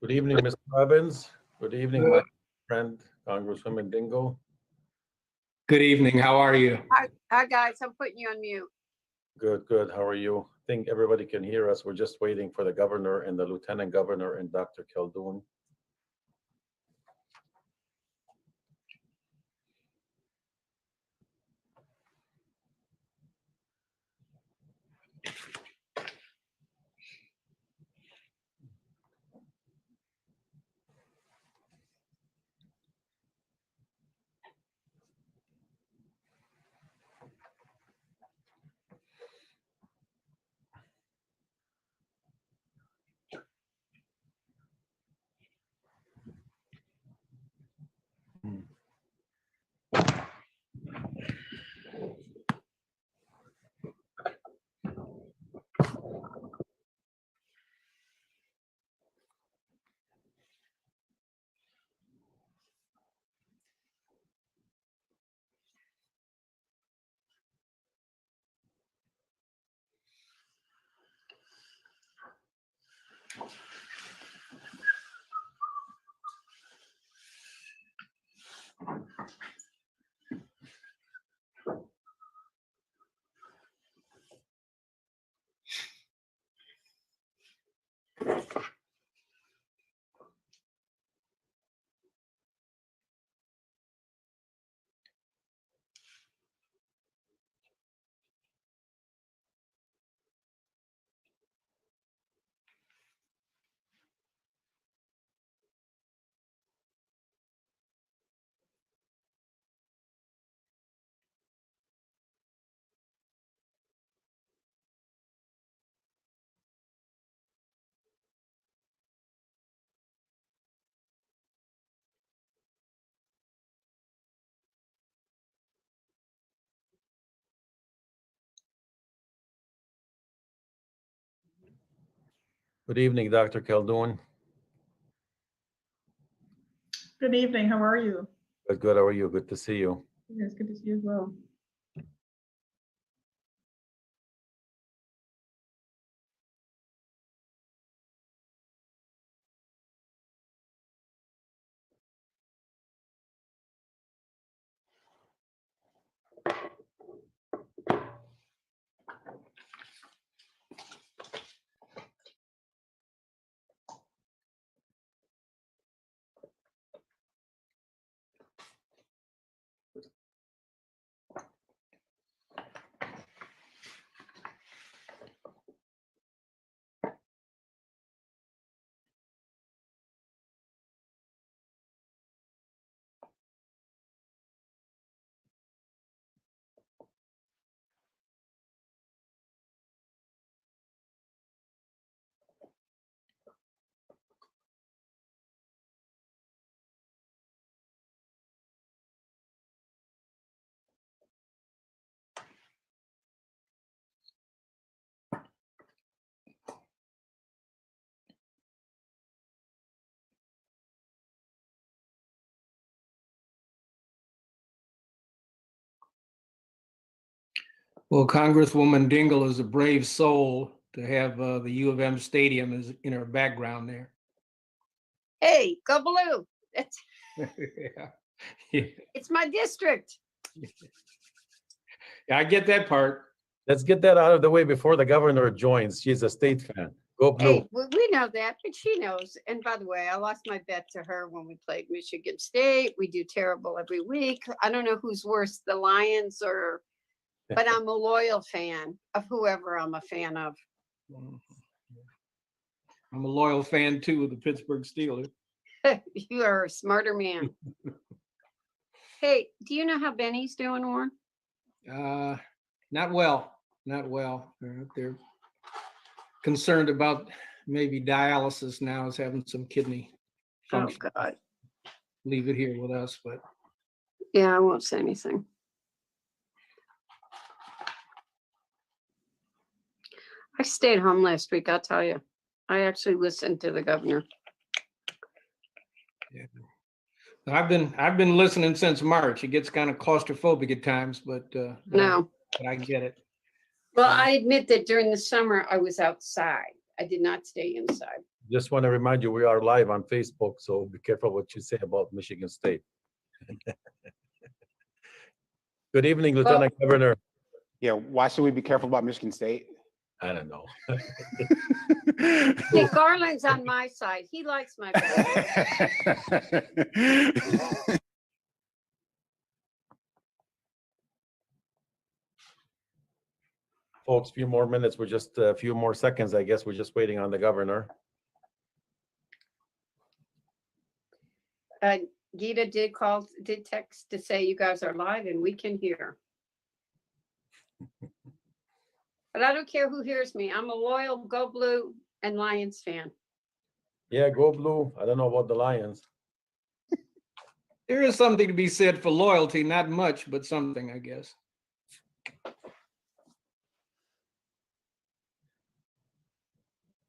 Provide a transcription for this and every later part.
Good evening, Mr. Robbins. Good evening, my friend, Congresswoman Dingell. Good evening. How are you? Hi, guys. I'm putting you on mute. Good, good. How are you? I think everybody can hear us. We're just waiting for the governor and the lieutenant governor and Dr. Khaldun. Good evening, Dr. Khaldun. Good evening. How are you? Good, good. How are you? Good to see you. Yes, good to see you as well. Well, Congresswoman Dingell is a brave soul to have the U of M Stadium is in her background there. Hey, go blue. Yeah. Yeah, It's my district. I get that part. Let's get that out of the way before the governor joins. She's a state fan. Go blue. Hey, we know that, but she knows. And by the way, I lost my bet to her when we played Michigan State. We do terrible every week. I don't know who's worse, the Lions or, but I'm a loyal fan of whoever I'm a fan of. I'm a loyal fan too of the Pittsburgh Steelers. You are a smarter man. Hey, do you know how Benny's doing, Warren? Not well, not well. They're concerned about maybe dialysis now, is having some kidney Oh, function. God. Leave it here with us, but Yeah, I won't say anything. I stayed home last week, I'll tell you. I actually listened to the governor. yeah. I've been listening since March. It gets kind of claustrophobic at times, but No. but I get it. Well, I admit that during the summer I was outside. I did not stay inside. Just want to remind you, we are live on Facebook, so be careful what you say about Michigan State. Good evening, Lieutenant Governor. Yeah, why should we be careful about Michigan State? I don't know. See, Garlin's on my side. He likes my brother. Folks, few more minutes. We're just a few more seconds, I guess. We're just waiting on the governor. Gita did text to say you guys are live and we can hear. But I don't care who hears me. I'm a loyal Go Blue and Lions fan. Yeah, go Blue. I don't know about the Lions. There is something to be said for loyalty, not much, but something, I guess.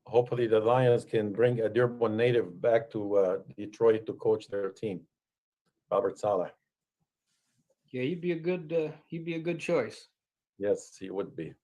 Hopefully the Lions can bring a Dearborn native back to Detroit to coach their team, Robert Saleh. Yeah, he'd be a good choice. Yes, he would be.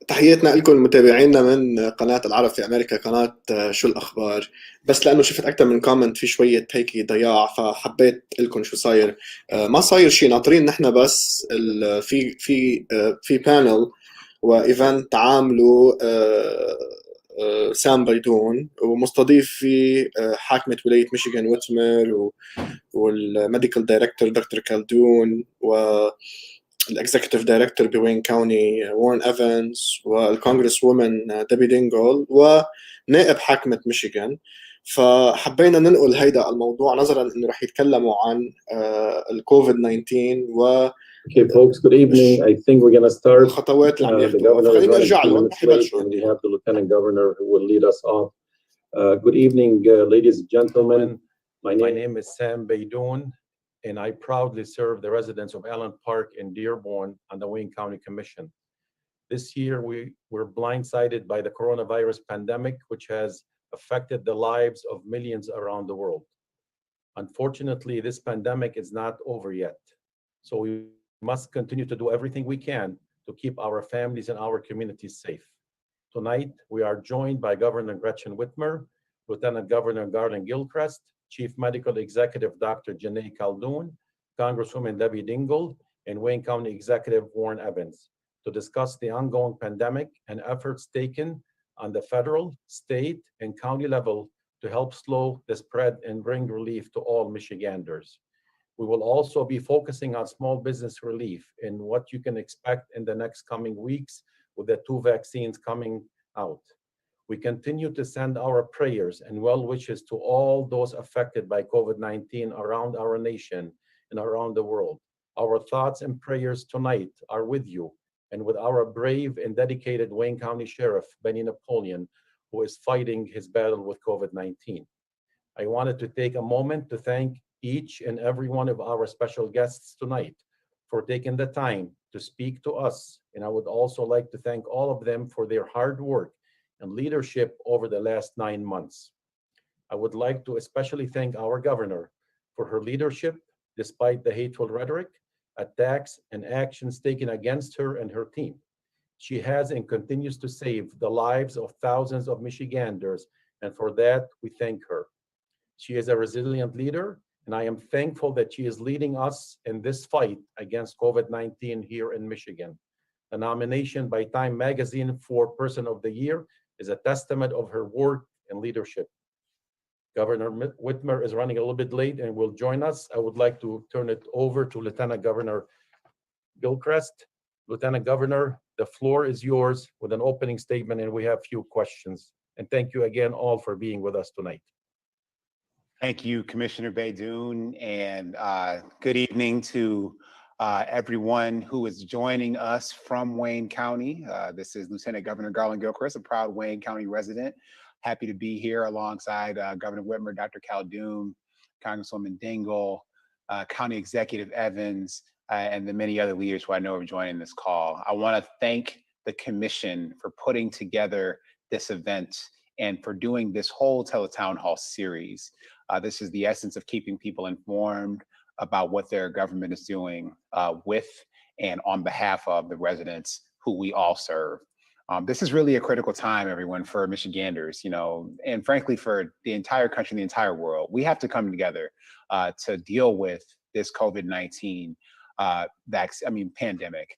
تحياتنا لكم متابعينا من قناة العرب في أمريكا، قناة شو الأخبار. بس لأنه شفت أكثر من كومنت في شوية هيك ضياع، فحبيت لكم شو صاير. ما صاير شيء، ناطرين نحن بس في بانل وإيفنت عامله سام بيدون، ومستضيف في حاكمة ولاية ميشيغن ويتمر والميديكال دايركتور دكتور خالدون والاكزيكتيف دايركتور بوين كاوني وارن ايفنز والكونغرس وومن ديبي دينجل ونائب حاكمة ميشيغن. فحبينا ننقل هيدا الموضوع نظرا انه رح يتكلموا عن الكوفيد 19 Okay, folks, good evening. I think we're going to start. الخطوات اللي عم The ياخذوها governor is فخلينا running نرجع 2 لهم minutes رح late, يبلشوا. and we have the lieutenant governor who will lead us off. Good evening, ladies and gentlemen. My name is Sam Baydoun, and I proudly serve the residents of Allen Park in Dearborn on the Wayne County Commission. This year, we were blindsided by the coronavirus pandemic, which has affected the lives of millions around the world. Unfortunately, this pandemic is not over yet. So we must continue to do everything we can to keep our families and our communities safe. Tonight, we are joined by Governor Gretchen Whitmer, Lieutenant Governor Garlin Gilchrist, Chief Medical Executive Dr.Joneigh khaldun, Congresswoman Debbie Dingell, and Wayne County Executive Warren Evans to discuss the ongoing pandemic and efforts taken on the federal, state, and county level to help slow the spread and bring relief to all Michiganders. We will also be focusing on small business relief and what you can expect in the next coming weeks with the 2 vaccines coming out. We continue to send our prayers and well wishes to all those affected by COVID-19 around our nation and around the world. Our thoughts and prayers tonight are with you and with our brave and dedicated Wayne County Sheriff, Benny Napoleon, who is fighting his battle with COVID-19. I wanted to take a moment to thank each and every one of our special guests tonight for taking the time to speak to us. And I would also like to thank all of them for their hard work and leadership over the last 9 months. I would like to especially thank our governor for her leadership despite the hateful rhetoric, attacks, and actions taken against her and her team. She has and continues to save the lives of thousands of Michiganders, and for that, we thank her. She is a resilient leader, and I am thankful that she is leading us in this fight against COVID-19 here in Michigan. The nomination by Time Magazine for Person of the Year is a testament of her work and leadership. Governor Whitmer is running a little bit late and will join us. I would like to turn it over to Lieutenant Governor Gilchrist. Lieutenant Governor, the floor is yours with an opening statement, and we have few questions. And thank you again all for being with us tonight. Thank you, Commissioner Baydoun, and good evening to everyone who is joining us from Wayne County. This is Lieutenant Governor Garlin Gilchrist, a proud Wayne County resident. Happy to be here alongside Governor Whitmer, Dr. khaldun, Congresswoman Dingell, County Executive Evans, and the many other leaders who I know are joining this call. I want to thank the Commission for putting together this event and for doing this whole Teletown Hall series. This is the essence of keeping people informed about what their government is doing with and on behalf of the residents who we all serve. This is really a critical time, everyone, for Michiganders, you know, and frankly, for the entire country, the entire world. We have to come together to deal with this COVID-19 pandemic.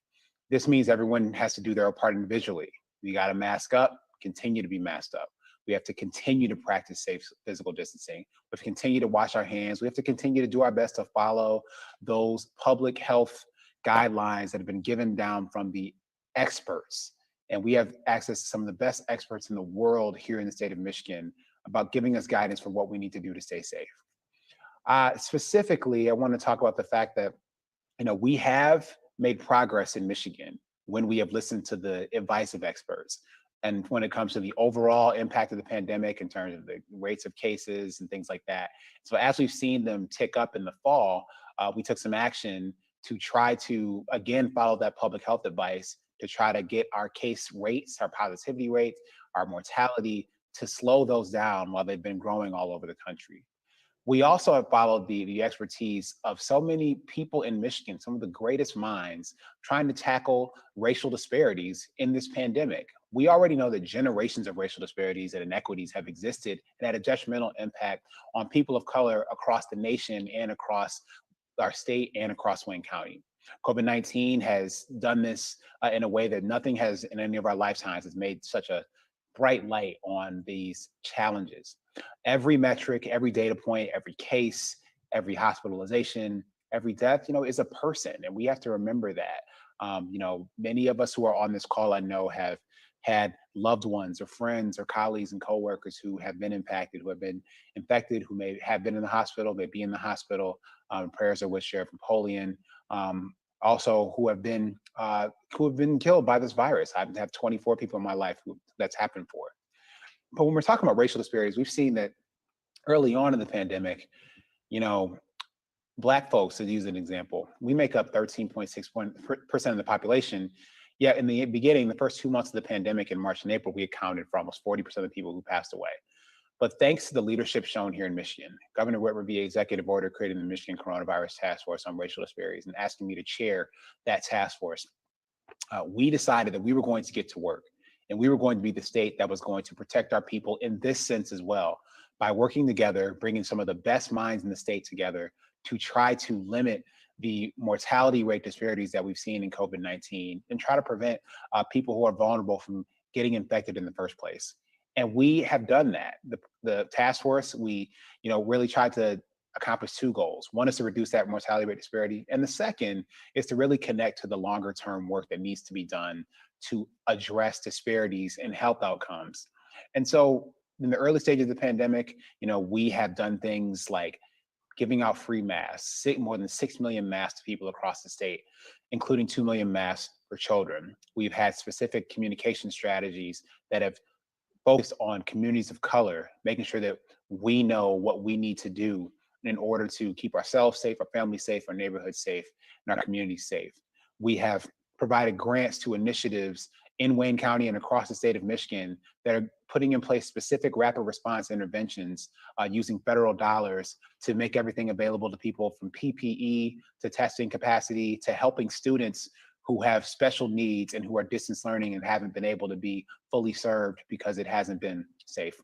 This means everyone has to do their part individually. You got to mask up, continue to be masked up. We have to continue to practice safe physical distancing. We have to continue to wash our hands. We have to continue to do our best to follow those public health guidelines that have been given down from the experts. And we have access to some of the best experts in the world here in the state of Michigan about giving us guidance for what we need to do to stay safe. Specifically, I want to talk about the fact that, you know, we have made progress in Michigan when we have listened to the advice of experts. And when it comes to the overall impact of the pandemic in terms of the rates of cases and things like that. So as we've seen them tick up in the fall, we took some action to try to, again, follow that public health advice to try to get our case rates, our positivity rates, our mortality to slow those down while they've been growing all over the country. We also have followed the expertise of so many people in Michigan, some of the greatest minds, trying to tackle racial disparities in this pandemic. We already know that generations of racial disparities and inequities have existed and had a detrimental impact on people of color across the nation and across our state and across Wayne County. COVID-19 has done this in a way that nothing has in any of our lifetimes has made such a bright light on these challenges. Every metric, every data point, every case, every hospitalization, every death, you know, is a person, and we have to remember that. You know, many of us who are on this call, I know, have had loved ones or friends or colleagues and coworkers who have been impacted, who have been infected, who may have been in the hospital, may be in the hospital. Prayers are with Sheriff Napoleon. also who have been killed by this virus. I've had 24 people in my life who that's happened for. But when we're talking about racial disparities, we've seen that early on in the pandemic, you know, Black folks, to use an example, we make up 13.6% of the population. Yet in the beginning, the first 2 months of the pandemic in March and April, we accounted for almost 40% of the people who passed away. But thanks to the leadership shown here in Michigan, Governor Whitmer via executive order creating the Michigan Coronavirus Task Force on Racial Disparities and asking me to chair that task force, we decided that we were going to get to work and we were going to be the state that was going to protect our people in this sense as well, by working together, bringing some of the best minds in the state together to try to limit the mortality rate disparities that we've seen in COVID-19 and try to prevent people who are vulnerable from getting infected in the first place. And we have done that. The task force, we really tried to accomplish two goals. One is to reduce that mortality rate disparity. And the second is to really connect to the longer term work that needs to be done to address disparities in health outcomes. And so in the early stages of the pandemic, we have done things like giving out free masks, more than 6 million masks to people across the state, including 2 million masks for children. We've had specific communication strategies that have focused on communities of color, making sure that we know what we need to do in order to keep ourselves safe, our families safe, our neighborhoods safe, and our communities safe. We have provided grants to initiatives in Wayne County and across the state of Michigan that are putting in place specific rapid response interventions using federal dollars to make everything available to people, from PPE to testing capacity to helping students who have special needs and who are distance learning and haven't been able to be fully served because it hasn't been safe.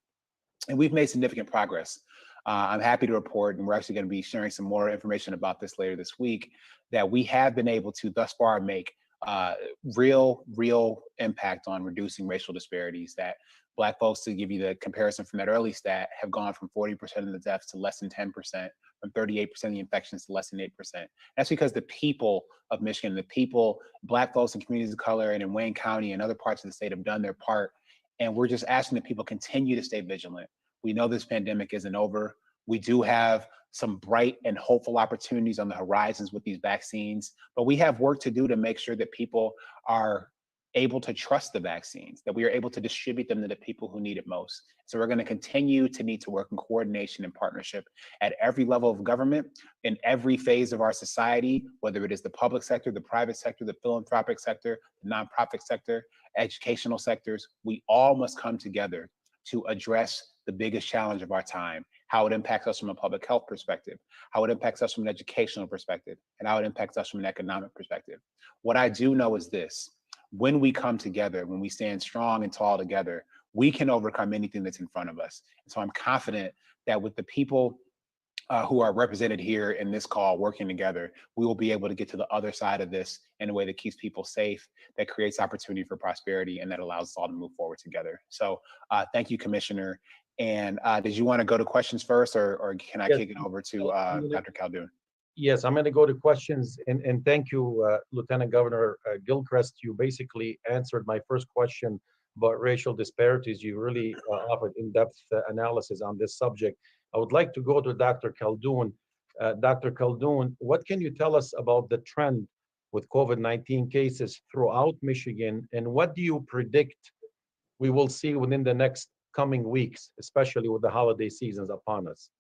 And we've made significant progress. I'm happy to report, and we're actually going to be sharing some more information about this later this week, that we have been able to thus far make real impact on reducing racial disparities. That Black folks, to give you the comparison from that early stat, have gone from 40% of the deaths to less than 10%, from 38% of the infections to less than 8%. That's because the people of Michigan, the people, Black folks in communities of color and in Wayne County and other parts of the state have done their part. And we're just asking that people continue to stay vigilant. We know this pandemic isn't over. We do have some bright and hopeful opportunities on the horizons with these vaccines, but we have work to do to make sure that people are able to trust the vaccines, that we are able to distribute them to the people who need it most. So we're going to continue to need to work in coordination and partnership at every level of government, in every phase of our society, whether it is the public sector, the private sector, the philanthropic sector, the nonprofit sector, educational sectors. We all must come together to address the biggest challenge of our time, how it impacts us from a public health perspective, how it impacts us from an educational perspective, and how it impacts us from an economic perspective. What I do know is this: when we come together, when we stand strong and tall together, we can overcome anything that's in front of us. And so I'm confident that with the people who are represented here in this call working together, we will be able to get to the other side of this in a way that keeps people safe, that creates opportunity for prosperity, and that allows us all to move forward together. So thank you, Commissioner. And did you want to go to questions first, or can I kick it over to Dr. Khaldun? Yes, I'm going to go to questions, and thank you, Lieutenant Governor Gilchrist. You basically answered my first question about racial disparities. You really offered in-depth analysis on this subject. I would like to go to Dr. Khaldun. Dr. Khaldun, what can you tell us about the trend with COVID-19 cases throughout Michigan, and what do you predict we will see within the next coming weeks, especially with the holiday seasons upon us?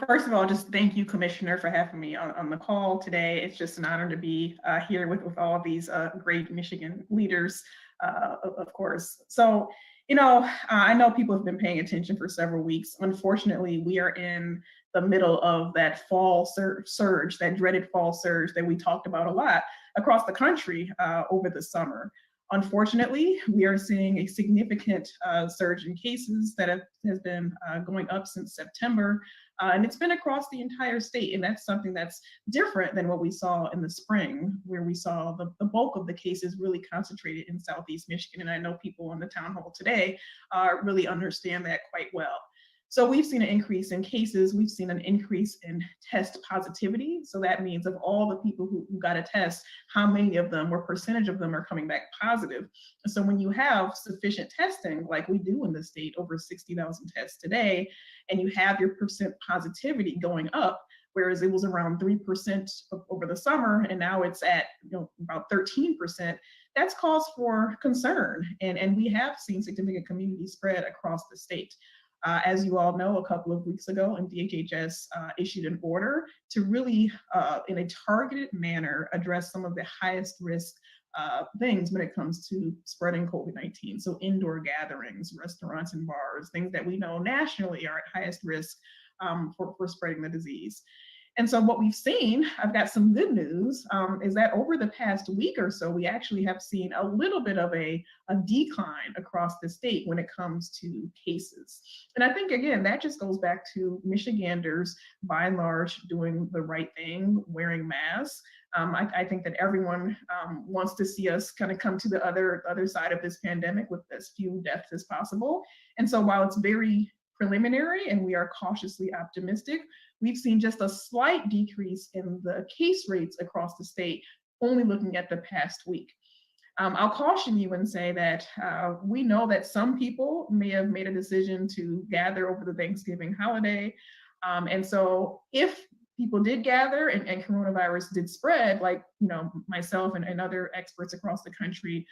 First of all, just thank you, Commissioner, for having me on the call today. It's just an honor to be here with all these great Michigan leaders, of course. So, I know people have been paying attention for several weeks. Unfortunately, we are in the middle of that fall surge, that dreaded fall surge that we talked about a lot across the country over the summer. Unfortunately, we are seeing a significant surge in cases that has been going up since September, and it's been across the entire state. And that's something that's different than what we saw in the spring, where we saw the bulk of the cases really concentrated in Southeast Michigan. And I know people on the town hall today really understand that quite well. So we've seen an increase in cases. We've seen an increase in test positivity. So that means of all the people who got a test, how many of them, what percentage of them are coming back positive. And so when you have sufficient testing, like we do in the state, over 60,000 tests today, and you have your percent positivity going up, whereas it was around 3% over the summer, and now it's at about 13%. That's cause for concern, and we have seen significant community spread across the state. As you all know, a couple of weeks ago, DHHS issued an order to really, in a targeted manner, address some of the highest risk things when it comes to spreading COVID-19. So indoor gatherings, restaurants and bars, things that we know nationally are at highest risk for spreading the disease. And so what we've seen, I've got some good news, is that over the past week or so, we actually have seen a little bit of a decline across the state when it comes to cases. And I think, again, that just goes back to Michiganders, by and large, doing the right thing, wearing masks. I think that everyone wants to see us kind of come to the other side of this pandemic with as few deaths as possible. And so while it's very preliminary and we are cautiously optimistic, we've seen just a slight decrease in the case rates across the state, only looking at the past week. I'll caution you and say that we know that some people may have made a decision to gather over the Thanksgiving holiday. And so if people did gather and coronavirus did spread, like myself and other experts across the country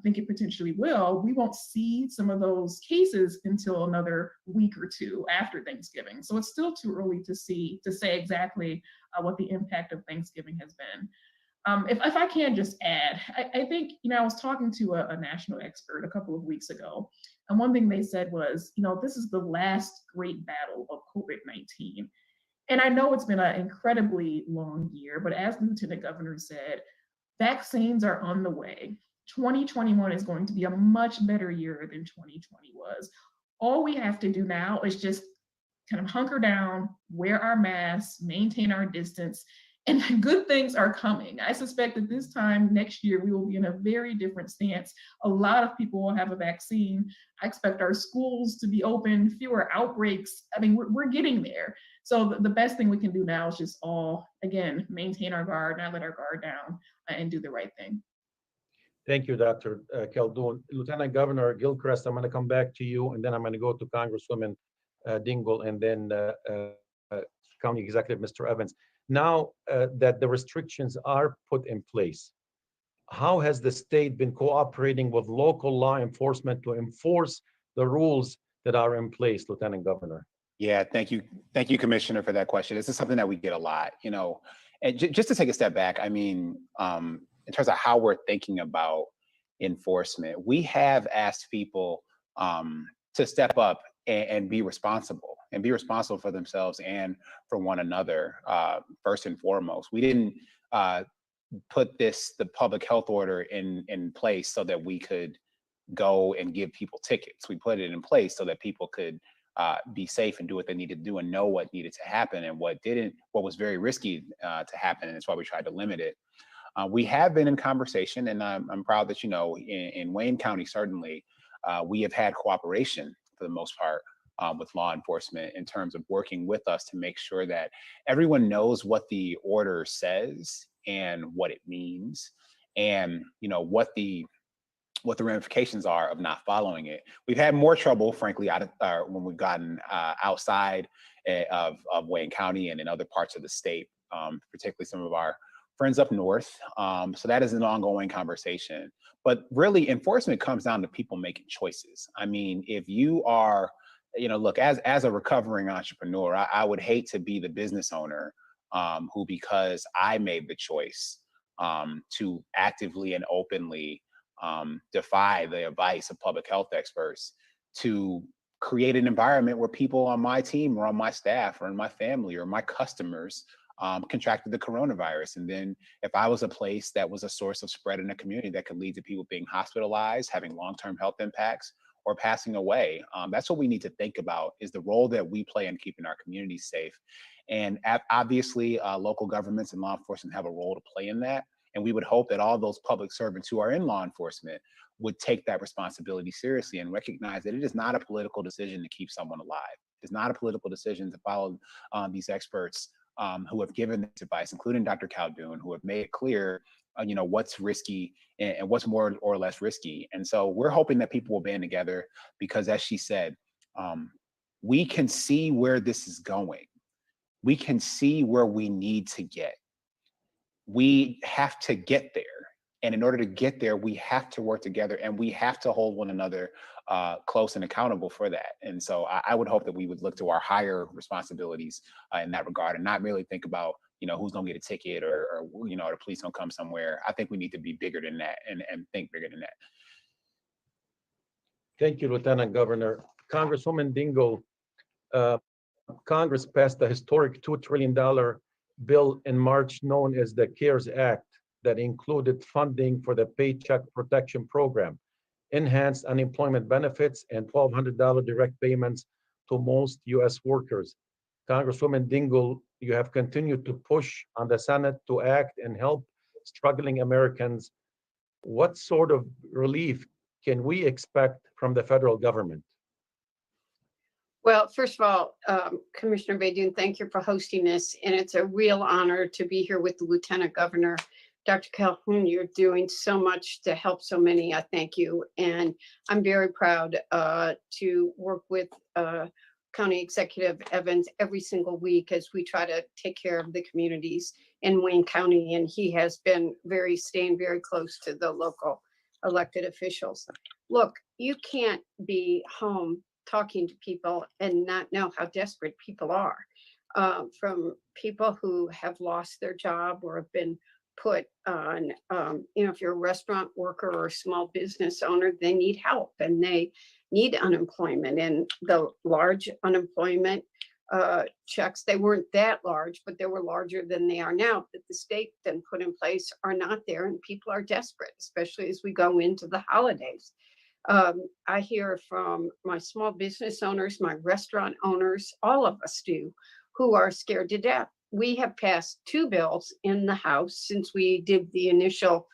think it potentially will, we won't see some of those cases until another week or two after Thanksgiving. So it's still too early to say exactly what the impact of Thanksgiving has been. If I can just add, I think, I was talking to a national expert a couple of weeks ago, and one thing they said was, this is the last great battle of COVID-19. And I know it's been an incredibly long year, but as Lieutenant Governor said, vaccines are on the way. 2021 is going to be a much better year than 2020 was. All we have to do now is just kind of hunker down, wear our masks, maintain our distance, and good things are coming. I suspect that this time next year, we will be in a very different stance. A lot of people will have a vaccine. I expect our schools to be open, fewer outbreaks. I mean, we're getting there. So the best thing we can do now is just all, again, maintain our guard, not let our guard down, and do the right thing. Thank you, Dr. Khaldun. Lieutenant Governor Gilchrist, I'm going to come back to you, and then I'm going to go to Congresswoman Dingell, and then County Executive Mr. Evans. Now that the restrictions are put in place, how has the state been cooperating with local law enforcement to enforce the rules that are in place, Lieutenant Governor? Yeah, thank you, Commissioner, for that question. This is something that we get a lot, and just to take a step back, I mean, in terms of how we're thinking about enforcement, we have asked people to step up and be responsible for themselves and for one another, first and foremost. We didn't put the public health order in place so that we could go and give people tickets. We put it in place so that people could be safe and do what they needed to do and know what needed to happen and what was very risky to happen, and that's why we tried to limit it. We have been in conversation, and I'm proud that, in Wayne County, certainly, we have had cooperation for the most part with law enforcement in terms of working with us to make sure that everyone knows what the order says and what it means, and what the ramifications are of not following it. We've had more trouble, frankly, when we've gotten outside of Wayne County and in other parts of the state, particularly some of our friends up north. So that is an ongoing conversation. But really, enforcement comes down to people making choices. I mean, if you are, look, as a recovering entrepreneur, I would hate to be the business owner who, because I made the choice to actively and openly defy the advice of public health experts, to create an environment where people on my team or on my staff or in my family or my customers contracted the coronavirus. And then if I was a place that was a source of spread in a community that could lead to people being hospitalized, having long-term health impacts, or passing away, that's what we need to think about, is the role that we play in keeping our communities safe. And obviously, local governments and law enforcement have a role to play in that. And we would hope that all those public servants who are in law enforcement would take that responsibility seriously and recognize that it is not a political decision to keep someone alive. It's not a political decision to follow these experts who have given this advice, including Dr. Khaldun, who have made it clear, what's risky and what's more or less risky. And so we're hoping that people will band together because, as she said, we can see where this is going. we can see where we need to get. We have to get there. And in order to get there, we have to work together and we have to hold one another close and accountable for that. And so I would hope that we would look to our higher responsibilities in that regard and not really think about, who's gonna get a ticket or the police gonna come somewhere. I think we need to be bigger than that and think bigger than that. Thank you, Lieutenant Governor. Congresswoman Dingell, Congress passed a historic $2 trillion bill in March known as the CARES Act that included funding for the Paycheck Protection Program, enhanced unemployment benefits, and $1,200 direct payments to most U.S. workers. Congresswoman Dingell, you have continued to push on the Senate to act and help struggling Americans. What sort of relief can we expect from the federal government? Well, first of all, Commissioner Baydoun, thank you for hosting this. And it's a real honor to be here with the Lieutenant Governor. Dr. Calhoun, you're doing so much to help so many. I thank you. And I'm very proud to work with County Executive Evans every single week as we try to take care of the communities in Wayne County. And he has been staying very close to the local elected officials. Look, you can't be home talking to people and not know how desperate people are. From people who have lost their job or have been put on, if you're a restaurant worker or a small business owner, they need help and they need unemployment. And the large unemployment checks, they weren't that large, but they were larger than they are now, that the state then put in place are not there, and people are desperate, especially as we go into the holidays. I hear from my small business owners, my restaurant owners, all of us do, who are scared to death. We have passed 2 bills in the House since we did the initial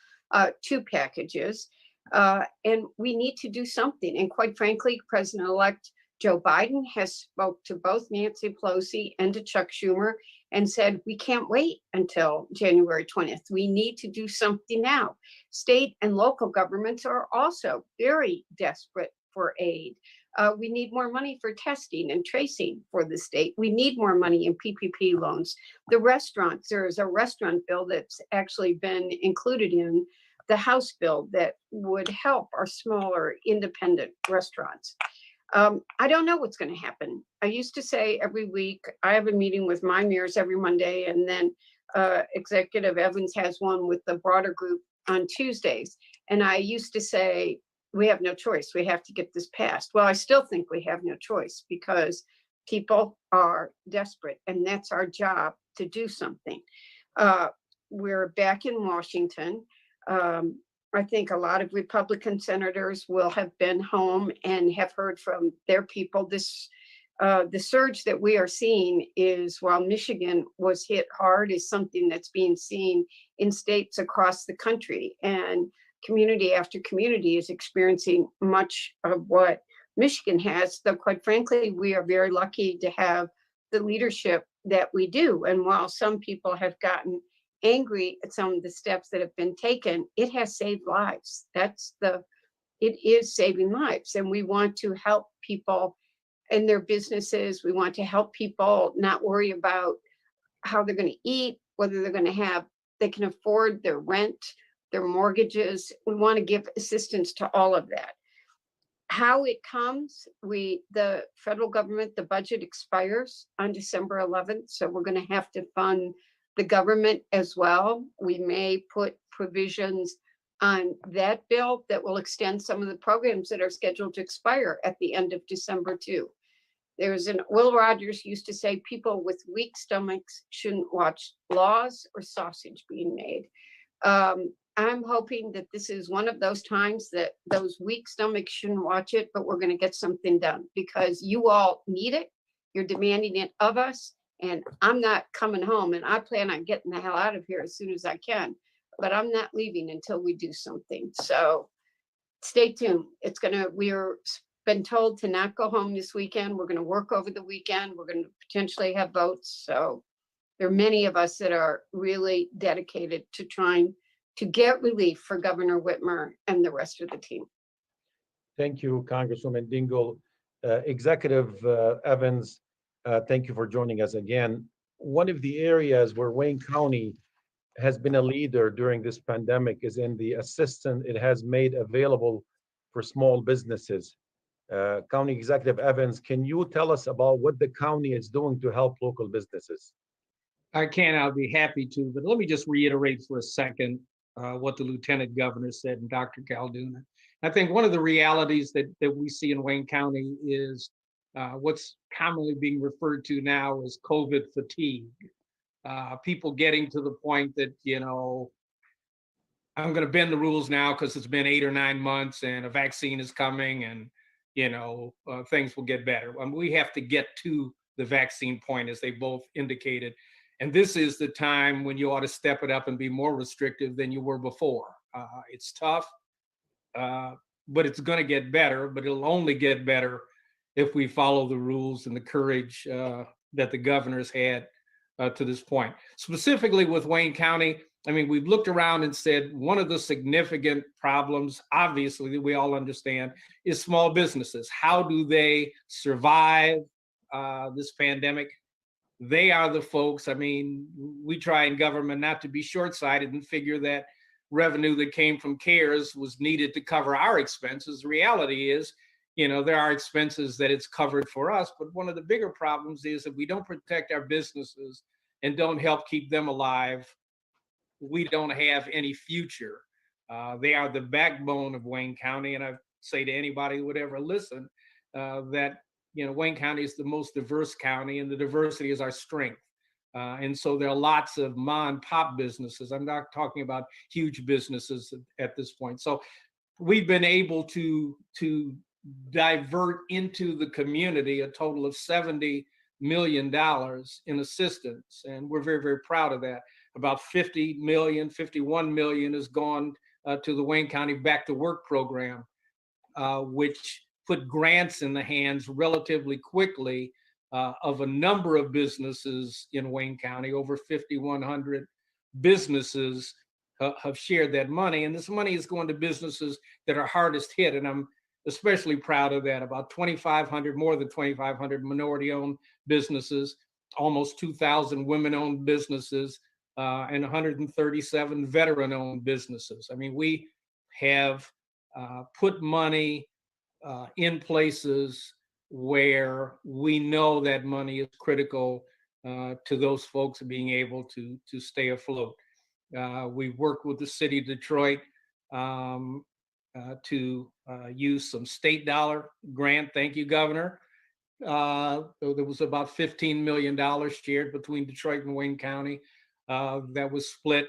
2 packages, and we need to do something. And quite frankly, President-elect Joe Biden has spoke to both Nancy Pelosi and to Chuck Schumer and said, we can't wait until January 20th. We need to do something now. State and local governments are also very desperate for aid. We need more money for testing and tracing for the state. We need more money in PPP loans. The restaurants, there is a restaurant bill that's actually been included in the House bill that would help our smaller independent restaurants. I don't know what's going to happen. I used to say every week, I have a meeting with my mayors every Monday, and then Executive Evans has one with the broader group on Tuesdays. And I used to say, we have no choice. We have to get this passed. Well, I still think we have no choice because people are desperate, and that's our job to do something. We're back in Washington. I think a lot of Republican senators will have been home and have heard from their people. The surge that we are seeing is, while Michigan was hit hard, is something that's being seen in states across the country. And community after community is experiencing much of what Michigan has, though quite frankly, we are very lucky to have the leadership that we do. And while some people have gotten angry at some of the steps that have been taken, it has saved lives. It is saving lives. And we want to help people in their businesses. We want to help people not worry about how they're going to eat, whether they can afford their rent, their mortgages. We want to give assistance to all of that. How it comes, the federal government, the budget expires on December 11th. So we're going to have to fund the government as well. We may put provisions on that bill that will extend some of the programs that are scheduled to expire at the end of December too. Will Rogers used to say people with weak stomachs shouldn't watch laws or sausage being made. I'm hoping that this is one of those times that those weak stomachs shouldn't watch it, but we're going to get something done because you all need it. You're demanding it of us. And I'm not coming home, and I plan on getting the hell out of here as soon as I can, but I'm not leaving until we do something. So stay tuned. We're been told to not go home this weekend. We're going to work over the weekend. We're going to potentially have votes. So there are many of us that are really dedicated to trying to get relief for Governor Whitmer and the rest of the team. Thank you, Congresswoman Dingell. Executive Evans, thank you for joining us again. one of the areas where Wayne County has been a leader during this pandemic is in the assistance it has made available for small businesses. County Executive Evans, can you tell us about what the county is doing to help local businesses? I can, I'll be happy to, but let me just reiterate for a second what the Lieutenant Governor said and Dr. Khaldun. I think one of the realities that we see in Wayne County is what's commonly being referred to now as COVID fatigue. People getting to the point that, you know, I'm going to bend the rules now because it's been 8 or 9 months and a vaccine is coming and, you know, things will get better. We have to get to the vaccine point, as they both indicated. And this is the time when you ought to step it up and be more restrictive than you were before. It's tough, but it's going to get better, but it'll only get better if we follow the rules and the courage that the governor's had to this point. Specifically with Wayne County, I mean, we've looked around and said one of the significant problems, obviously, that we all understand is small businesses. How do they survive this pandemic? They are the folks, I mean, we try in government not to be short-sighted and figure that revenue that came from CARES was needed to cover our expenses. The reality is, you know, there are expenses that it's covered for us, but one of the bigger problems is if we don't protect our businesses and don't help keep them alive, we don't have any future. They are the backbone of Wayne County, and I say to anybody who would ever listen that, you know, Wayne County is the most diverse county, and the diversity is our strength. And so there are lots of mom and pop businesses. I'm not talking about huge businesses at this point. So we've been able to divert into the community a total of $70 million in assistance. And we're very, very proud of that. About 51 million has gone to the Wayne County Back to Work program, which put grants in the hands relatively quickly of a number of businesses in Wayne County. Over 5,100 businesses have shared that money. And this money is going to businesses that are hardest hit. And I'm especially proud of that. About 2,500, more than 2,500 minority-owned businesses, almost 2,000 women-owned businesses, and 137 veteran-owned businesses. I mean, we have put money in places where we know that money is critical to those folks being able to stay afloat. We've worked with the city of Detroit to use some state dollar grant. Thank you, Governor. There was about $15 million shared between Detroit and Wayne County that was split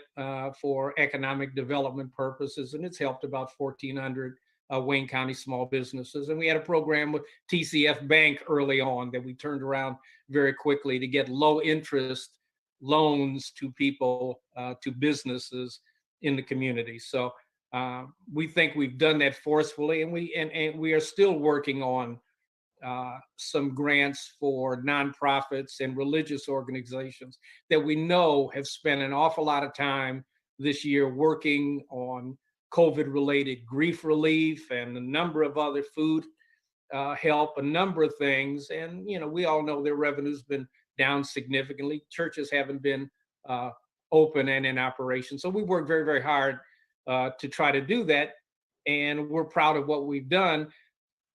for economic development purposes, and it's helped about 1,400 Wayne County small businesses. And we had a program with TCF Bank early on that we turned around very quickly to get low interest loans to people, to businesses in the community. So we think we've done that forcefully, and we are still working on some grants for nonprofits and religious organizations that we know have spent an awful lot of time this year working on COVID-related grief relief and a number of other food help, a number of things. And, you know, we all know their revenue's been down significantly. Churches haven't been open and in operation. So we work very, very hard to try to do that. And we're proud of what we've done.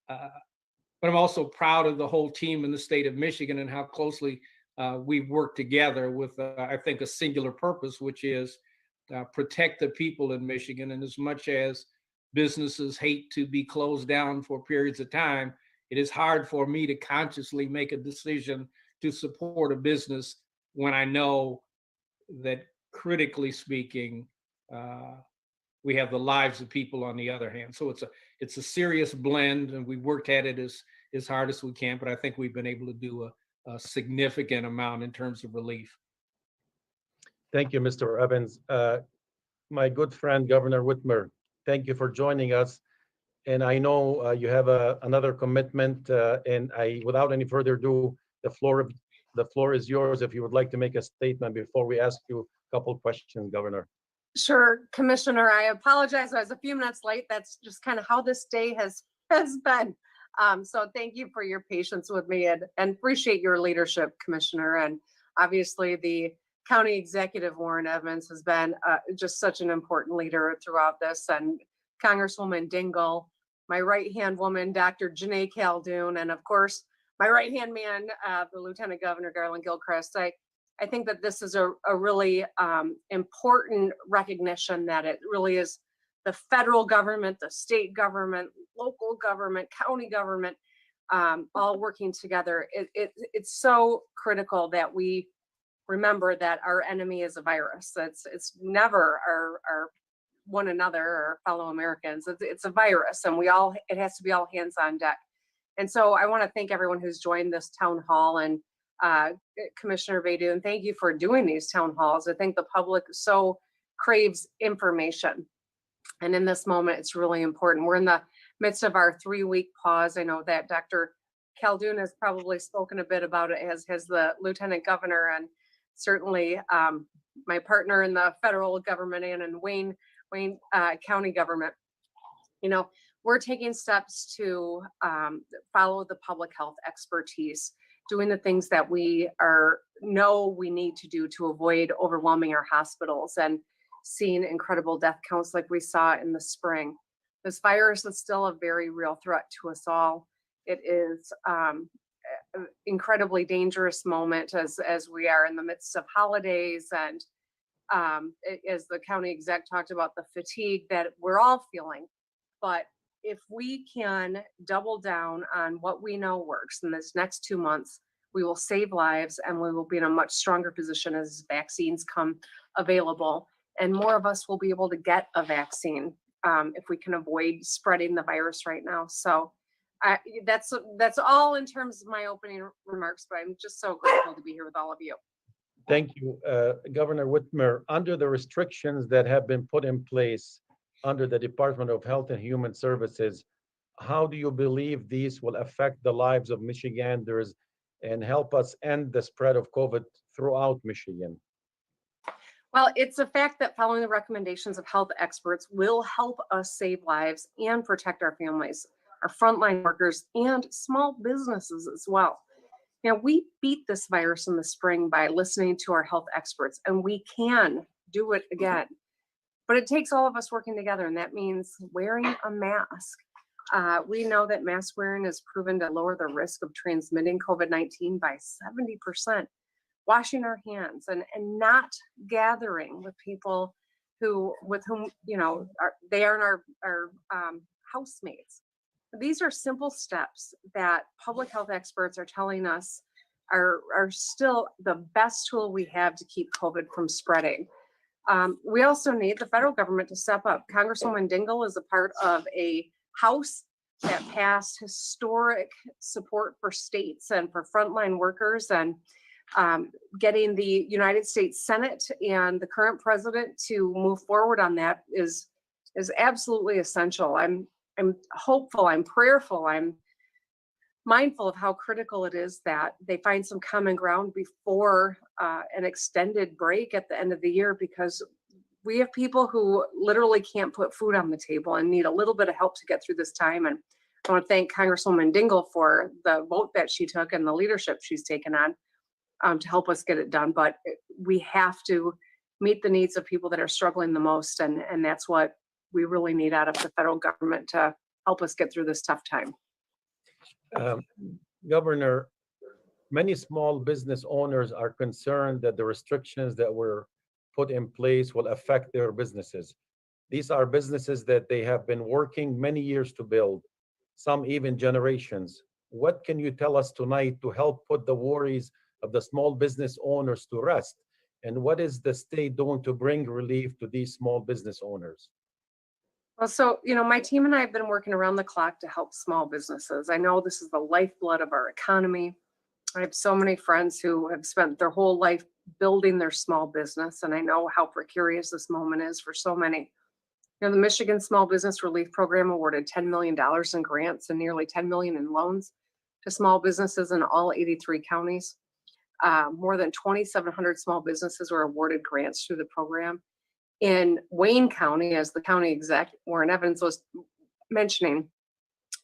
But I'm also proud of the whole team in the state of Michigan and how closely we've worked together with, I think, a singular purpose, which is protect the people in Michigan. And as much as businesses hate to be closed down for periods of time, it is hard for me to consciously make a decision to support a business when I know that, critically speaking, we have the lives of people on the other hand. So it's a serious blend, and we worked at it as hard as we can, but I think we've been able to do a significant amount in terms of relief. Thank you, Mr. Evans. My good friend, Governor Whitmer, thank you for joining us. And I know you have another commitment, and without any further ado, the floor is yours if you would like to make a statement before we ask you a couple of questions, Governor. Sure, Commissioner, I apologize. I was a few minutes late. That's just kind of how this day has been. So thank you for your patience with me and appreciate your leadership, Commissioner. And obviously the county executive, Warren Evans, has been just such an important leader throughout this, and Congresswoman Dingell, my right-hand woman, Dr.Joneigh khaldun, and of course, my right-hand man, the Lieutenant Governor, Garlin Gilchrist. I think that this is a really important recognition that it really is the federal government, the state government, local government, county government, all working together. It's so critical that we remember that our enemy is a virus. It's never our one another or fellow Americans. It's a virus, and it has to be all hands on deck. And so I want to thank everyone who's joined this town hall, and Commissioner Baydoun, thank you for doing these town halls. I think the public so craves information. And in this moment, it's really important. We're in the midst of our 3-week pause. I know that Dr. khaldun has probably spoken a bit about it, as has the Lieutenant Governor, and certainly my partner in the federal government and in Wayne County government. You know, we're taking steps to follow the public health expertise, doing the things that we know we need to do to avoid overwhelming our hospitals and seeing incredible death counts like we saw in the spring. This virus is still a very real threat to us all. It is an incredibly dangerous moment as we are in the midst of holidays, and as the county exec talked about, the fatigue that we're all feeling. But if we can double down on what we know works in this next 2 months, we will save lives, and we will be in a much stronger position as vaccines come available. And more of us will be able to get a vaccine if we can avoid spreading the virus right now. So that's all in terms of my opening remarks, but I'm just so grateful to be here with all of you. Thank you, Governor Whitmer. Under the restrictions that have been put in place under the Department of Health and Human Services, how do you believe these will affect the lives of Michiganders and help us end the spread of COVID throughout Michigan? Well, it's a fact that following the recommendations of health experts will help us save lives and protect our families, our frontline workers, and small businesses as well. Now, we beat this virus in the spring by listening to our health experts, and we can do it again. But it takes all of us working together, and that means wearing a mask. We know that mask wearing is proven to lower the risk of transmitting COVID-19 by 70%. Washing our hands and not gathering with people with whom they aren't our housemates. These are simple steps that public health experts are telling us are still the best tool we have to keep COVID from spreading. We also need the federal government to step up. Congresswoman Dingell is a part of a House that passed historic support for states and for frontline workers, and getting the United States Senate and the current president to move forward on that is absolutely essential. I'm hopeful, I'm prayerful, I'm mindful of how critical it is that they find some common ground before an extended break at the end of the year, because we have people who literally can't put food on the table and need a little bit of help to get through this time. And I want to thank Congresswoman Dingell for the vote that she took and the leadership she's taken on to help us get it done. But we have to meet the needs of people that are struggling the most. And that's what we really need out of the federal government to help us get through this tough time. Governor, many small business owners are concerned that the restrictions that were put in place will affect their businesses. These are businesses that they have been working many years to build, some even generations. What can you tell us tonight to help put the worries of the small business owners to rest? And what is the state doing to bring relief to these small business owners? Well, so, my team and I have been working around the clock to help small businesses. I know this is the lifeblood of our economy. I have so many friends who have spent their whole life building their small business, and I know how precarious this moment is for so many. The Michigan Small Business Relief Program awarded $10 million in grants and nearly $10 million in loans to small businesses in all 83 counties. More than 2,700 small businesses were awarded grants through the program. In Wayne County, as the county exec, Warren Evans, was mentioning,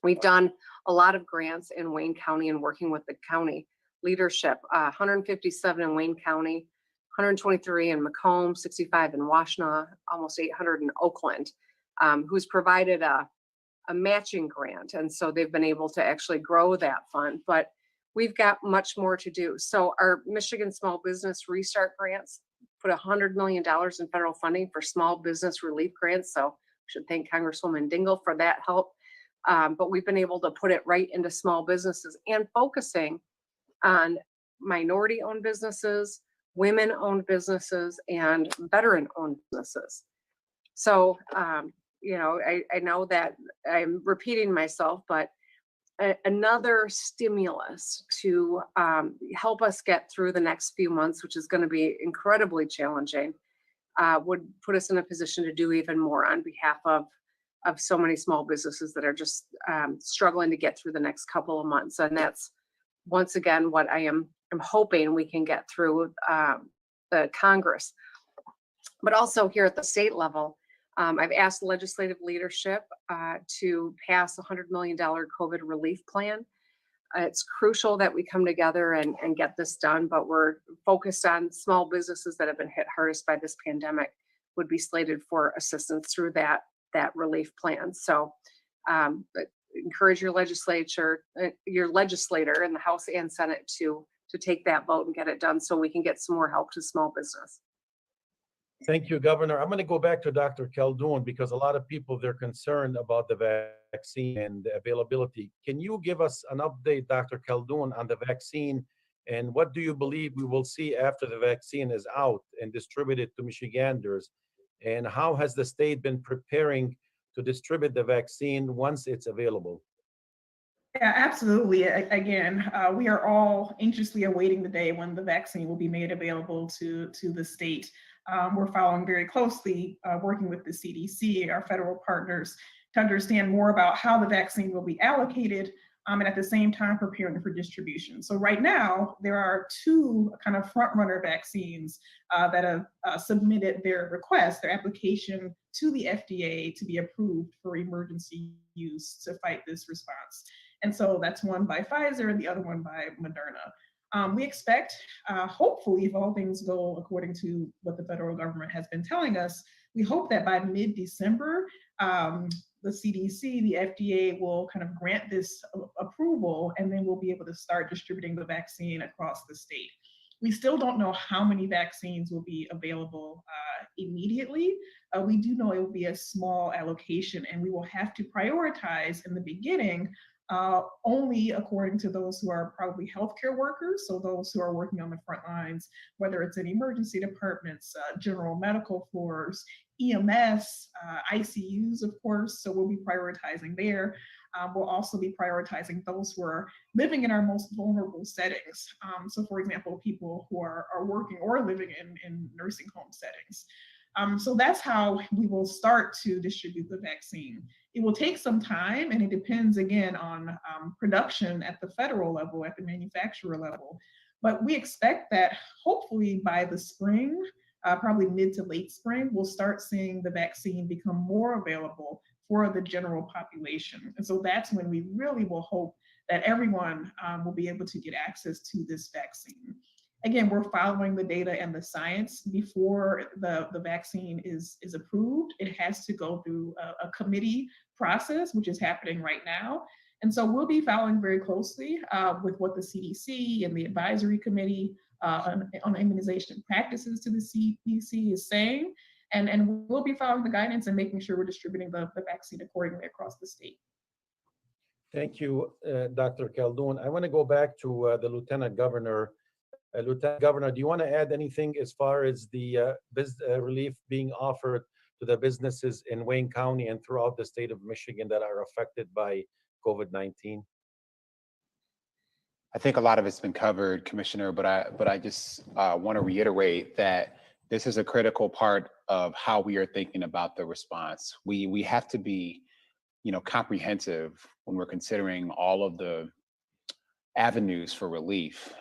we've done a lot of grants in Wayne County and working with the county. leadership, 157 in Wayne County, 123 in Macomb, 65 in Washtenaw, almost 800 in Oakland, who's provided a matching grant. And so they've been able to actually grow that fund, but we've got much more to do. So our Michigan Small Business Restart grants put $100 million in federal funding for small business relief grants. So we should thank Congresswoman Dingell for that help. But we've been able to put it right into small businesses and focusing on minority-owned businesses, women-owned businesses, and veteran-owned businesses. So, you know, I know that I'm repeating myself, but another stimulus to help us get through the next few months, which is going to be incredibly challenging, would put us in a position to do even more on behalf of so many small businesses that are just struggling to get through the next couple of months. And that's, once again, what I'm hoping we can get through the Congress. But also here at the state level, I've asked legislative leadership to pass a $100 million COVID relief plan. It's crucial that we come together and get this done, but we're focused on small businesses that have been hit hardest by this pandemic would be slated for assistance through that relief plan. So encourage your legislator in the House and Senate to take that vote and get it done so we can get some more help to small business. Thank you, Governor. I'm going to go back to Dr. Khaldun because a lot of people, they're concerned about the vaccine and the availability. Can you give us an update, Dr. Khaldun, on the vaccine, and what do you believe we will see after the vaccine is out and distributed to Michiganders? And how has the state been preparing to distribute the vaccine once it's available? Yeah, absolutely. Again, we are all anxiously awaiting the day when the vaccine will be made available to the state. We're following very closely, working with the CDC, our federal partners, to understand more about how the vaccine will be allocated, and at the same time preparing for distribution. So right now, there are two kind of front-runner vaccines that have submitted their request, their application to the FDA to be approved for emergency use to fight this response. And so that's one by Pfizer and the other one by Moderna. We expect, hopefully, if all things go according to what the federal government has been telling us, we hope that by mid-December, the CDC, the FDA will kind of grant this approval, and then we'll be able to start distributing the vaccine across the state. We still don't know how many vaccines will be available immediately. We do know it will be a small allocation, and we will have to prioritize in the beginning only according to those who are probably healthcare workers, so those who are working on the front lines, whether it's in emergency departments, general medical floors, EMS, ICUs, of course, so we'll be prioritizing there. We'll also be prioritizing those who are living in our most vulnerable settings. So for example, people who are working or living in nursing home settings. So that's how we will start to distribute the vaccine. It will take some time, and it depends again on production at the federal level, at the manufacturer level. But we expect that hopefully by the spring, probably mid to late spring, we'll start seeing the vaccine become more available for the general population. And so that's when we really will hope that everyone will be able to get access to this vaccine. Again, we're following the data and the science. Before the vaccine is approved, it has to go through a committee process, which is happening right now. And so we'll be following very closely with what the CDC and the advisory committee on immunization practices to the CDC is saying. And we'll be following the guidance and making sure we're distributing the vaccine accordingly across the state. Thank you, Dr. Khaldun. I want to go back to the Lieutenant Governor. Lieutenant Governor, do you want to add anything as far as the relief being offered to the businesses in Wayne County and throughout the state of Michigan that are affected by COVID-19? I think a lot of it's been covered, Commissioner, but I just want to reiterate that this is a critical part of how we are thinking about the response. We have to be, comprehensive when we're considering all of the avenues for relief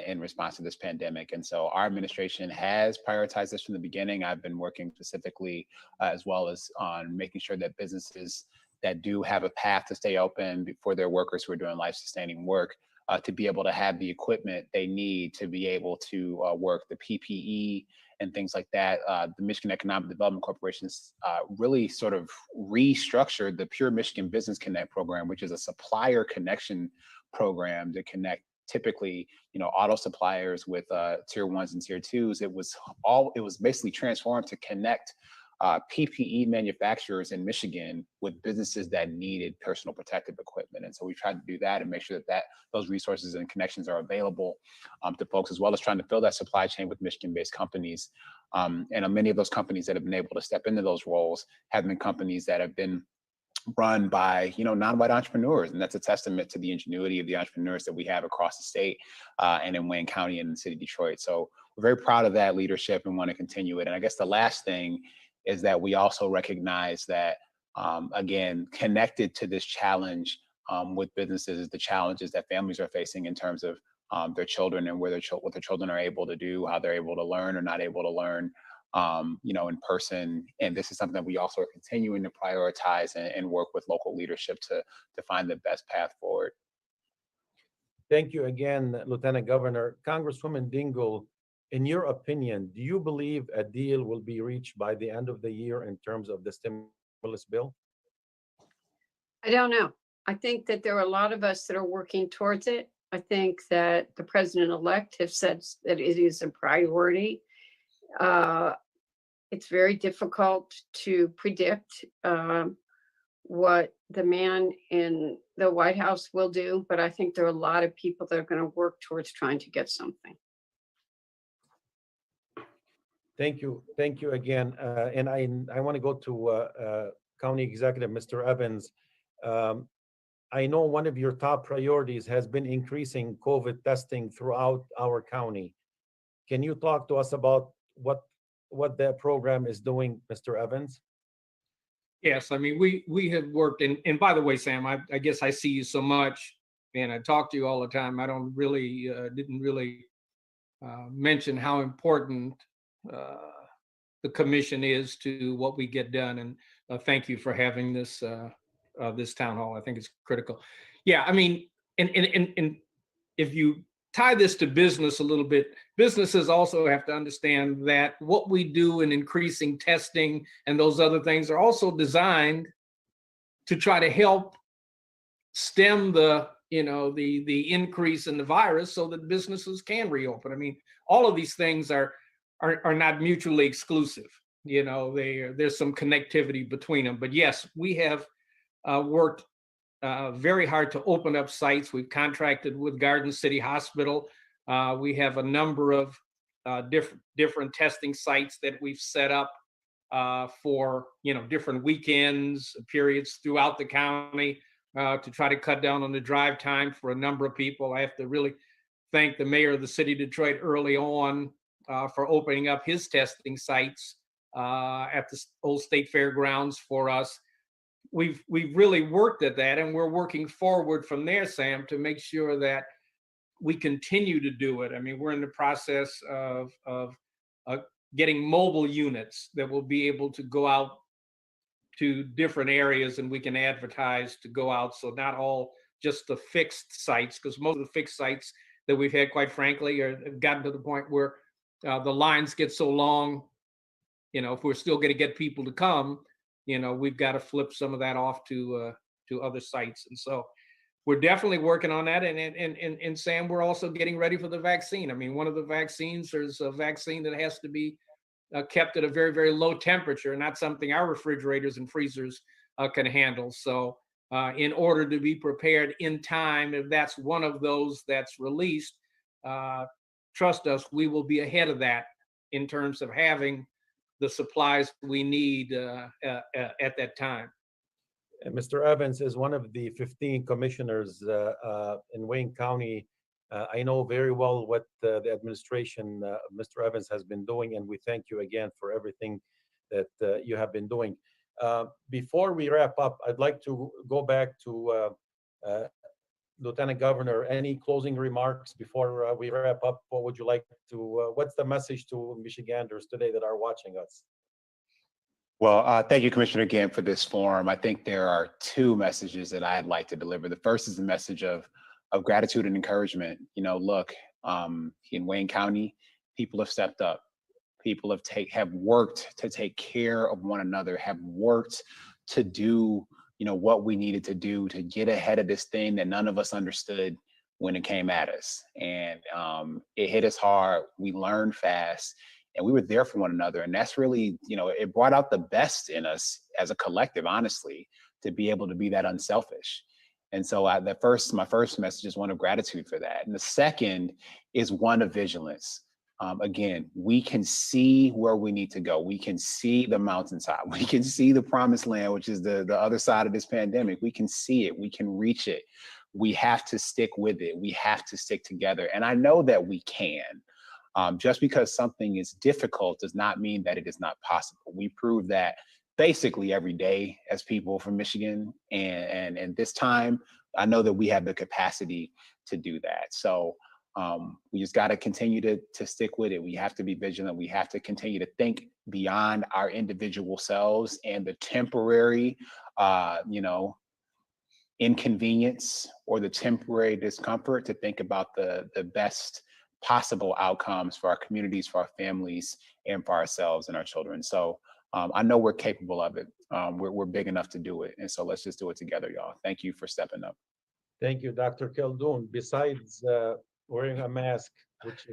in response to this pandemic. And so our administration has prioritized this from the beginning. I've been working specifically as well as on making sure that businesses that do have a path to stay open for their workers who are doing life-sustaining work to be able to have the equipment they need to be able to work, the PPE and things like that. The Michigan Economic Development Corporation really sort of restructured the Pure Michigan Business Connect program, which is a supplier connection program to connect typically, auto suppliers with tier 1s and tier 2s. It was basically transformed to connect PPE manufacturers in Michigan with businesses that needed personal protective equipment. And so we tried to do that and make sure that those resources and connections are available to folks, as well as trying to fill that supply chain with Michigan-based companies. And many of those companies that have been able to step into those roles have been companies that have been run by non-white entrepreneurs, and that's a testament to the ingenuity of the entrepreneurs that we have across the state and in Wayne County and in the city of Detroit. So we're very proud of that leadership and want to continue it. And I guess the last thing is that we also recognize that, again, connected to this challenge with businesses is the challenges that families are facing in terms of their children and what their children are able to do, how they're able to learn or not able to learn, in person. And this is something that we also are continuing to prioritize and work with local leadership to find the best path forward. Thank you again, Lieutenant Governor. Congresswoman Dingell, in your opinion, do you believe a deal will be reached by the end of the year in terms of the stimulus bill? I don't know. I think that there are a lot of us that are working towards it. I think that the president-elect has said that it is a priority. It's very difficult to predict what the man in the White House will do, but I think there are a lot of people that are going to work towards trying to get something. Thank you. Thank you again. And I want to go to County Executive, Mr. Evans. I know one of your top priorities has been increasing COVID testing throughout our county. Can you talk to us about what that program is doing, Mr. Evans? Yes, I mean, we have worked, and by the way, Sam, I guess I see you so much, and I talk to you all the time. I don't really, didn't really mention how important the commission is to what we get done, and thank you for having this this town hall. I think it's critical. Yeah, I mean, and if you tie this to business a little bit, businesses also have to understand that what we do in increasing testing and those other things are also designed to try to help stem the increase in the virus so that businesses can reopen. I mean, all of these things are not mutually exclusive. There's some connectivity between them. But yes, we have worked very hard to open up sites. We've contracted with Garden City Hospital. We have a number of different testing sites that we've set up for different weekends, periods throughout the county to try to cut down on the drive time for a number of people. I have to really thank the mayor of the city of Detroit early on for opening up his testing sites at the old state fairgrounds for us. We've really worked at that, and we're working forward from there, Sam, to make sure that we continue to do it. I mean, we're in the process of getting mobile units that will be able to go out to different areas, and we can advertise to go out. So not all just the fixed sites, because most of the fixed sites that we've had, quite frankly, have gotten to the point where the lines get so long. If we're still going to get people to come, we've got to flip some of that off to other sites. And so we're definitely working on that. And Sam, we're also getting ready for the vaccine. I mean, one of the vaccines, there's a vaccine that has to be kept at a very, very low temperature, not something our refrigerators and freezers can handle. So in order to be prepared in time, if that's one of those that's released, trust us, we will be ahead of that in terms of having the supplies we need at that time. Mr. Evans is one of the 15 commissioners in Wayne County. I know very well what the administration, Mr. Evans, has been doing, and we thank you again for everything that you have been doing. Before we wrap up, I'd like to go back to Lieutenant Governor. Any closing remarks before we wrap up? What would you like to, what's the message to Michiganders today that are watching us? Well, thank you, Commissioner, again for this forum. I think there are two messages that I'd like to deliver. The first is the message of gratitude and encouragement. Look, in Wayne County, people have stepped up. People have worked to take care of one another, have worked to do, what we needed to do to get ahead of this thing that none of us understood when it came at us. And it hit us hard. We learned fast, and we were there for one another. And that's really, it brought out the best in us as a collective, honestly, to be able to be that unselfish. And so my first message is one of gratitude for that. And the second is one of vigilance. Again, we can see where we need to go. We can see the mountaintop. We can see the promised land, which is the other side of this pandemic. We can see it. We can reach it. We have to stick with it. We have to stick together. And I know that we can. Just because something is difficult does not mean that it is not possible. We prove that basically every day as people from Michigan. And this time, I know that we have the capacity to do that. So we just got to continue to stick with it. We have to be vigilant. We have to continue to think beyond our individual selves and the temporary, inconvenience or the temporary discomfort, to think about the best possible outcomes for our communities, for our families, and for ourselves and our children. So I know we're capable of it. We're big enough to do it. And so let's just do it together, y'all. Thank you for stepping up. Thank you, Dr. Khaldun. Besides wearing a mask, which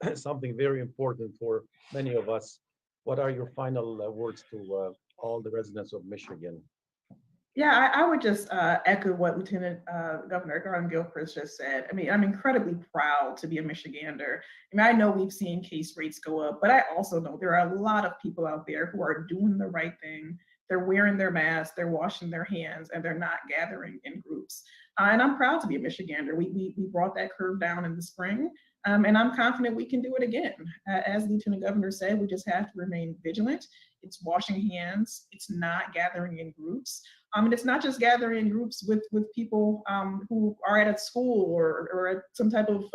is something very important for many of us, what are your final words to all the residents of Michigan? Yeah, I would just echo what Lieutenant Governor Garlin Gilchrist just said. I mean, I'm incredibly proud to be a Michigander. I mean, I know we've seen case rates go up, but I also know there are a lot of people out there who are doing the right thing. They're wearing their masks, they're washing their hands, and they're not gathering in groups. And I'm proud to be a Michigander. We brought that curve down in the spring, and I'm confident we can do it again. As Lieutenant Governor said, we just have to remain vigilant. It's washing hands. It's not gathering in groups. And it's not just gathering in groups with people who are at a school or at some type of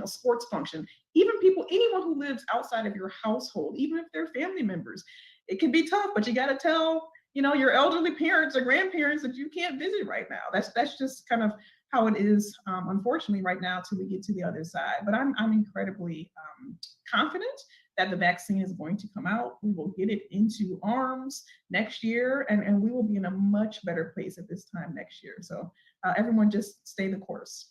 sports function. Even anyone who lives outside of your household, even if they're family members, it can be tough. But you got to tell your elderly parents or grandparents that you can't visit right now. That's just kind of how it is, unfortunately, right now till we get to the other side. But I'm incredibly confident that the vaccine is going to come out. We will get it into arms next year, and we will be in a much better place at this time next year. So everyone just stay the course.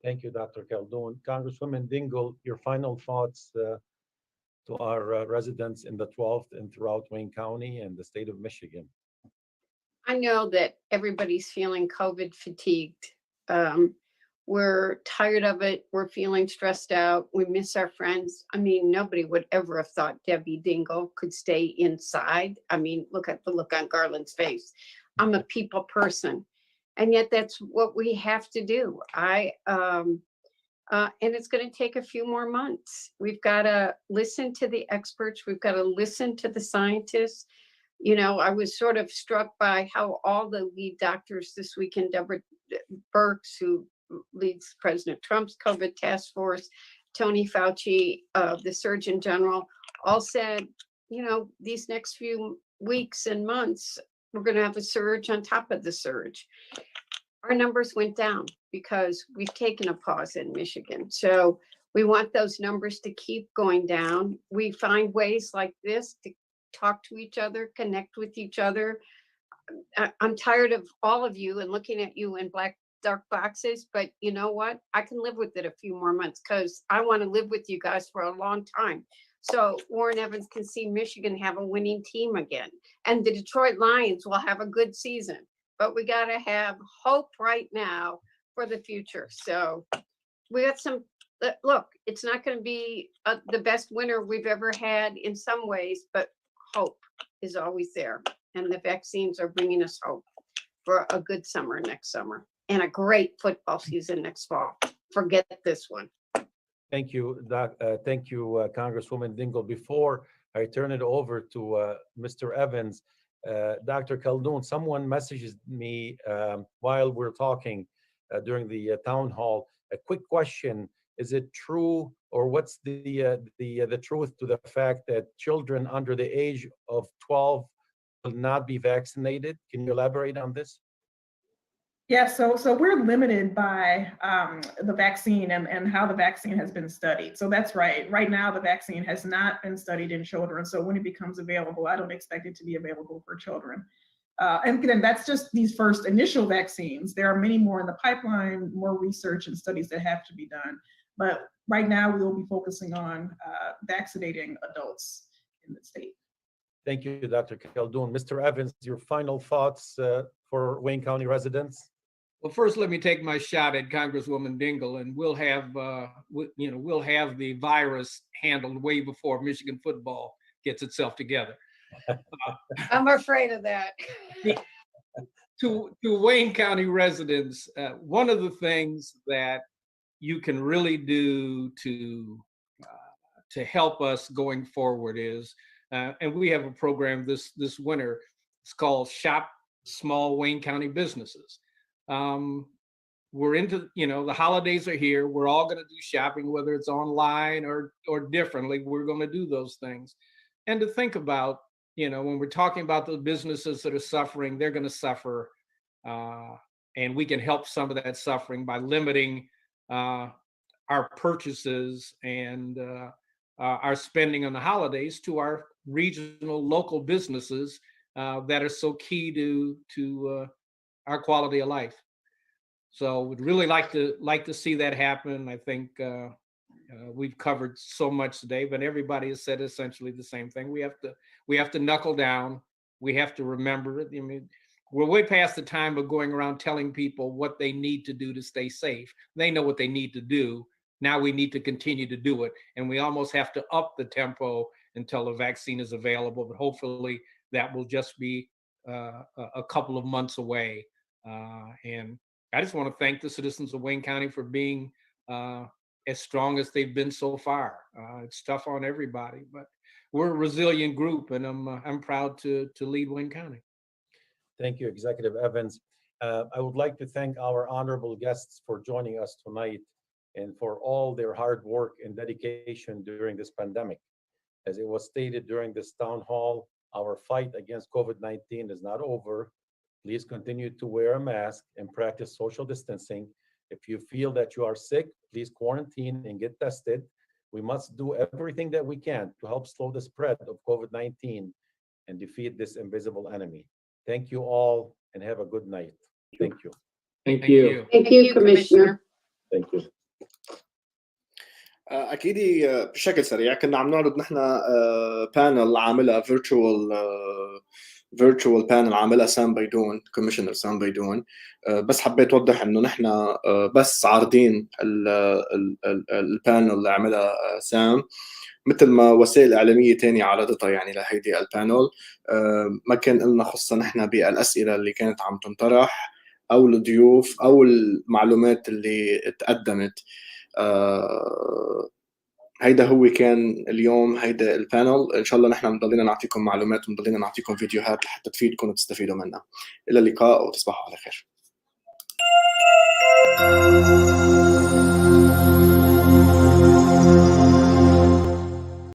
Thank you, Dr. Khaldun. Congresswoman Dingell, your final thoughts to our residents in the 12th and throughout Wayne County and the state of Michigan. I know that everybody's feeling COVID fatigued. We're tired of it. We're feeling stressed out. We miss our friends. I mean, nobody would ever have thought Debbie Dingell could stay inside. I mean, look at the look on Garlin's face. I'm a people person, and yet that's what we have to do. And it's going to take a few more months. We've got to listen to the experts. We've got to listen to the scientists. I was sort of struck by how all the lead doctors this weekend, Deborah Birx, who leads President Trump's COVID task force, Tony Fauci, the Surgeon General, all said, these next few weeks and months, we're going to have a surge on top of the surge. Our numbers went down because we've taken a pause in Michigan. So we want those numbers to keep going down. We find ways like this to talk to each other, connect with each other. I'm tired of all of you and looking at you in black dark boxes, but you know what? I can live with it a few more months because I want to live with you guys for a long time. So Warren Evans can see Michigan have a winning team again, and the Detroit Lions will have a good season. But we got to have hope right now for the future. So we got some, look, it's not going to be the best winter we've ever had in some ways, but hope is always there. And the vaccines are bringing us hope for a good summer next summer and a great football season next fall. Forget this one. Thank you, thank you, Congresswoman Dingell. Before I turn it over to Mr. Evans, Dr. Khaldun, someone messaged me while we're talking during the town hall. A quick question: is it true, or what's the truth to the fact that children under the age of 12 will not be vaccinated? Can you elaborate on this? Yeah, so we're limited by the vaccine and how the vaccine has been studied. So that's right. Right now, the vaccine has not been studied in children. So when it becomes available, I don't expect it to be available for children. And then that's just these first initial vaccines. There are many more in the pipeline, more research and studies that have to be done. But right now, we will be focusing on vaccinating adults in the state. Thank you, Dr. Khaldun. Mr. Evans, your final thoughts for Wayne County residents? Well, first, let me take my shot at Congresswoman Dingell, and we'll have the virus handled way before Michigan football gets itself together. I'm afraid of that. To Wayne County residents, one of the things that you can really do to help us going forward is, and we have a program this winter. It's called Shop Small Wayne County Businesses. We're into, the holidays are here. We're all going to do shopping, whether it's online or differently. We're going to do those things. And to think about, when we're talking about the businesses that are suffering, they're going to suffer. And we can help some of that suffering by limiting our purchases and our spending on the holidays to our regional local businesses that are so key to our quality of life. So we'd really like to see that happen. I think we've covered so much today, but everybody has said essentially the same thing. We have to knuckle down. We have to remember it. I mean, we're way past the time of going around telling people what they need to do to stay safe. They know what they need to do. Now we need to continue to do it. And we almost have to up the tempo until the vaccine is available, but hopefully that will just be a couple of months away. And I just want to thank the citizens of Wayne County for being as strong as they've been so far. It's tough on everybody, but we're a resilient group, and I'm proud to lead Wayne County. Thank you, Executive Evans. I would like to thank our honorable guests for joining us tonight and for all their hard work and dedication during this pandemic. As it was stated during this town hall, our fight against COVID-19 is not over. Please continue to wear a mask and practice social distancing. If you feel that you are sick, please quarantine and get tested. We must do everything that we can to help slow the spread of COVID-19 and defeat this invisible enemy. Thank you all and have a good night. Thank you. Thank you. Thank you, Commissioner. Thank you. اكيد بشكل سريع كنا عم نعرض نحن بانل عاملها فيرتشوال بانل عاملها سام بيدون، كوميشنر سام بيدون. بس حبيت اوضح انه نحن بس عارضين البانل اللي عملها سام، مثل ما وسائل اعلاميه تانية عرضتها يعني لهيدي البانل. ما كان لنا خصه نحن بالاسئله اللي كانت عم تنطرح او الضيوف او المعلومات اللي تقدمت. هيدا هو كان اليوم، هيدا البانل. ان شاء الله نحن مضلينا نعطيكم معلومات ومضلينا نعطيكم فيديوهات لحتى تفيدكم وتستفيدوا منها. الى اللقاء وتصبحوا على خير.